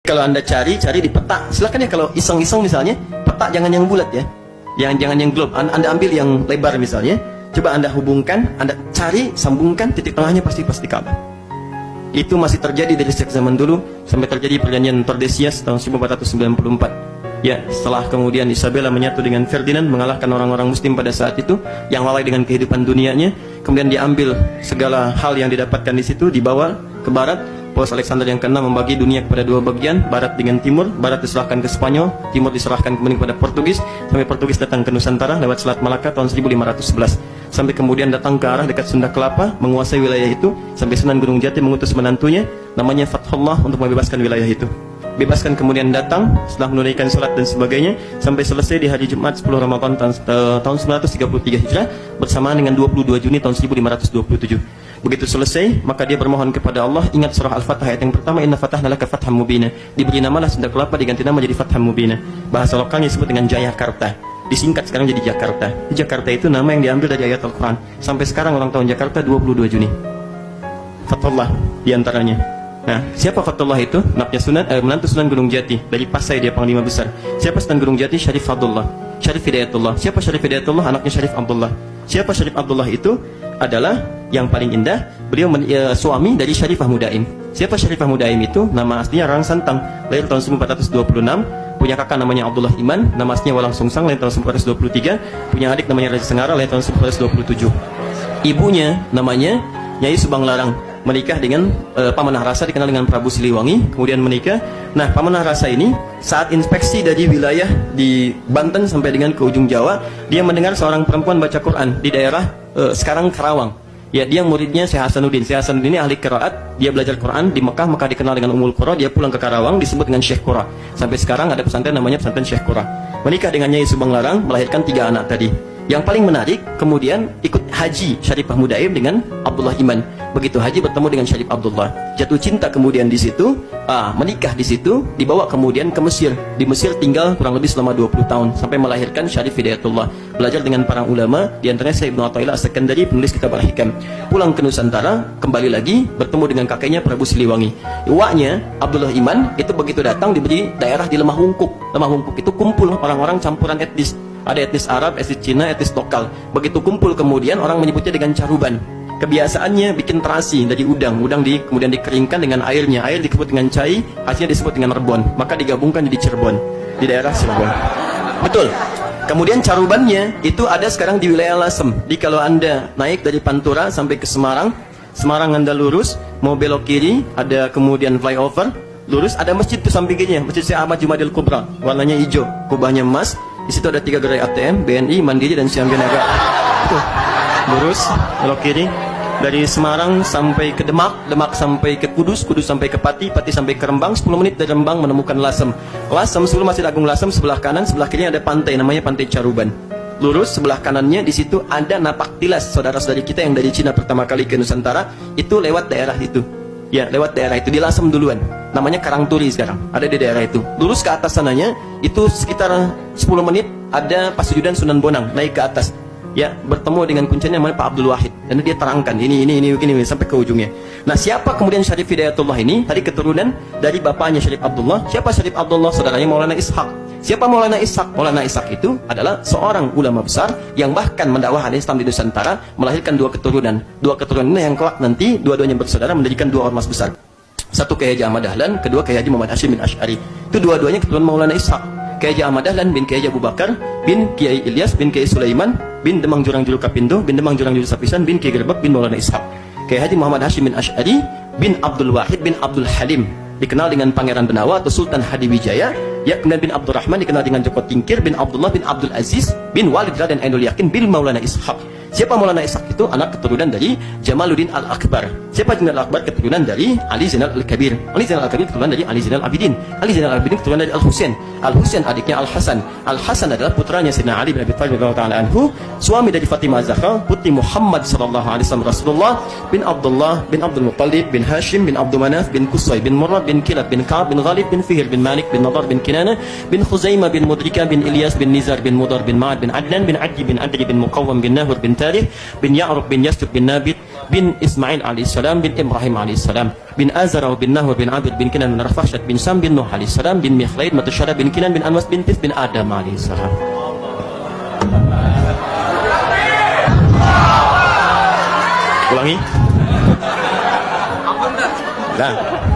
Kalau Anda cari di peta, silakan ya. Kalau iseng-iseng misalnya, peta jangan yang bulat ya, jangan yang globe. Anda ambil yang lebar misalnya, coba Anda hubungkan, Anda cari, sambungkan, titik tengahnya pasti Ka'bah. Itu masih terjadi dari sejak zaman dulu sampai terjadi perjanjian Tordesillas tahun 1494. Ya, setelah kemudian Isabella menyatu dengan Ferdinand, mengalahkan orang-orang Muslim pada saat itu yang lalai dengan kehidupan dunianya, kemudian diambil segala hal yang didapatkan di situ, dibawa ke barat. Paus Alexander yang ke-6 membagi dunia kepada dua bagian, barat dengan timur. Barat diserahkan ke Spanyol, timur diserahkan kemudian kepada Portugis, sampai Portugis datang ke Nusantara lewat Selat Malaka tahun 1511. Sampai kemudian datang ke arah dekat Sunda Kelapa, menguasai wilayah itu, sampai Sunan Gunung Jati mengutus menantunya, namanya Fathullah, untuk membebaskan wilayah itu. Bebaskan kemudian datang setelah menunaikan salat dan sebagainya, sampai selesai di hari Jumat 10 Ramadan tahun 933 Hijrah, bersamaan dengan 22 Juni tahun 1527. Begitu selesai, maka dia bermohon kepada Allah, ingat surah Al-Fatah ayat yang pertama, inna fatahna laka fatham mubina. Diberi namalah Sunda Kelapa, diganti nama jadi Fatham Mubina. Bahasa lokalnya disebut dengan Jayakarta, disingkat sekarang jadi Jakarta. Jakarta itu nama yang diambil dari ayat Al-Quran. Sampai sekarang ulang tahun Jakarta 22 Juni. Fathullah diantaranya. Nah, siapa Fathullah itu? Menantu Sunan Gunung Jati. Dari Pasai dia panglima besar. Siapa Sunan Gunung Jati? Syarif Abdullah, Syarif Hidayatullah. Siapa Syarif Hidayatullah? Anaknya Syarif Abdullah. Siapa Syarif Abdullah itu? Adalah yang paling indah, beliau suami dari Syarifah Mudaim. Siapa Syarifah Mudaim itu? Nama aslinya Rang Santang, lahir tahun 1426. Punya kakak namanya Abdullah Iman, nama aslinya Walang Sungsang, lahir tahun 1423. Punya adik namanya Raja Sengara, lahir tahun 1427. Ibunya namanya Nyai Subang Larang, menikah dengan Pamanah Rasa, dikenal dengan Prabu Siliwangi, kemudian menikah. Nah, Pamanah Rasa ini saat inspeksi dari wilayah di Banten sampai dengan ke ujung Jawa, dia mendengar seorang perempuan baca Quran di daerah sekarang Karawang. Ya, dia muridnya Syekh Hasanuddin. Syekh Hasanuddin ini ahli qiraat, dia belajar Quran di Mekah, maka dikenal dengan Ummul Qura. Dia pulang ke Karawang, disebut dengan Syekh Qura. Sampai sekarang ada pesantren namanya pesantren Syekh Qura. Menikah dengan Nyai Subang Larang, melahirkan 3 anak tadi. Yang paling menarik, kemudian ikut haji Syarifah Mudaim dengan Abdullah Iman. Begitu haji bertemu dengan Syarif Abdullah, jatuh cinta kemudian di situ, menikah di situ, dibawa kemudian ke Mesir. Di Mesir tinggal kurang lebih selama 20 tahun sampai melahirkan Syarif Hidayatullah. Belajar dengan para ulama, di antaranya Syekh Ibnu Athaillah As-Sakandari, penulis kitab Al-Hikam. Pulang ke Nusantara, kembali lagi bertemu dengan kakeknya Prabu Siliwangi. Iwaknya Abdullah Iman itu begitu datang diberi daerah di Lemah Wungkuk. Lemah Wungkuk itu kumpul orang-orang campuran etnis. Ada etnis Arab, etnis Cina, etnis lokal. Begitu kumpul kemudian orang menyebutnya dengan caruban. Kebiasaannya bikin terasi dari udang. Kemudian dikeringkan dengan airnya. Air disebut dengan cai, hasilnya disebut dengan rebon. Maka digabungkan jadi Cirebon, di daerah Cirebon. Betul. Kemudian carubannya itu ada sekarang di wilayah Lasem. Jadi kalau Anda naik dari Pantura sampai ke Semarang, Anda lurus, mau belok kiri, ada kemudian flyover, lurus, ada masjid tuh samping kirinya, Masjid Syekh Ahmad Jumadil Kubra, warnanya hijau, kubahnya emas. Di situ ada 3 gerai ATM, BNI, Mandiri, dan Siam Niaga. Tuh, lurus, belok kiri. Dari Semarang sampai ke Demak, Demak sampai ke Kudus, Kudus sampai ke Pati, Pati sampai ke Rembang. 10 menit dari Rembang menemukan Lasem. Lasem, sebelum Masjid Agung Lasem, sebelah kanan, sebelah kirinya ada pantai, namanya Pantai Caruban. Lurus, sebelah kanannya di situ ada Napak Tilas, saudara-saudari kita yang dari Cina pertama kali ke Nusantara, itu lewat daerah itu. Ya, lewat daerah itu, di Lasem duluan. Namanya Karangturi sekarang, ada di daerah itu. Lurus ke atas sananya, itu sekitar 10 menit, ada Pasujudan Sunan Bonang, naik ke atas. Ya, bertemu dengan kuncinya namanya Pak Abdul Wahid. Dan dia terangkan, ini, sampai ke ujungnya. Nah, siapa kemudian Syarif Hidayatullah ini? Tadi keturunan dari bapaknya Syarif Abdullah. Siapa Syarif Abdullah? Saudaranya Maulana Ishaq. Siapa Maulana Ishaq? Maulana Ishaq itu adalah seorang ulama besar yang bahkan mendakwahkan Islam di Nusantara, melahirkan 2 keturunan. 2 keturunan ini yang kelak nanti dua-duanya bersaudara mendirikan 2 ormas besar. Satu Kiai Haji Ahmad Dahlan, kedua Kiai Haji Muhammad Hashim bin Asy'ari. Itu dua-duanya keturunan Maulana Ishaq. Kiai Haji Ahmad Dahlan bin Kiai Haji Abu Bakar bin Kiai Ilyas bin Kiai Sulaiman bin Demang Jurang Juru Kapindo bin Demang Jurang Juru Sapisan bin Kiai Gerbek bin Maulana Ishaq. Kiai Haji Muhammad Hashim bin Asy'ari bin Abdul Wahid bin Abdul Halim, dikenal dengan Pangeran Benawa atau Sultan Hadiwijaya. Ya, kemudian bin Abdurrahman dikenal dengan Joko Tingkir bin Abdullah bin Abdul Aziz bin Walid Raden Ainul Yakin bin Maulana Ishaq. Siapa Maulana Ishaq itu? Anak keturunan dari Jamaluddin Al-Akbar. Siapa Jamaluddin Al-Akbar? Keturunan dari Ali Zainal Al-Kabir. Ali Zainal Al-Kabir keturunan dari Ali Zainal Abidin. Ali Zainal Abidin keturunan dari Al-Husain. Al-Husain adiknya Al-Hasan. Al-Hasan adalah putranya Sayyidina Ali bin Abi Thalib radhiyallahu ta'ala anhu, suami dari Fatimah Zahra, putri Muhammad sallallahu alaihi wasallam Rasulullah bin Abdullah bin Abdul Muttalib bin Hashim bin Abdul Manaf bin Qusay bin Murrah bin Kilab bin Ka'ab bin Ghalib bin Fihr bin Malik bin Nadar bin Kinana bin Khuzaimah bin Mudrika bin Ilyas bin Nizar bin Mudar bin Ma'ad bin Adnan bin Adji bin Adri bin Muqawwam bin Nahur bin Tarikh, bin Ya'rub, bin Yasjub, bin Nabit, bin Ismail alaihissalam, bin Ibrahim alaihissalam, bin Azara, bin Nahwa, bin Abir, bin Kinan, bin Rafashad, bin Sam, bin Nuh alaihissalam, bin Mikhlaid, Matusyara, bin Kinan, bin Anwas, bin Tif, bin Adam alaihissalam. Ulangi. Nah.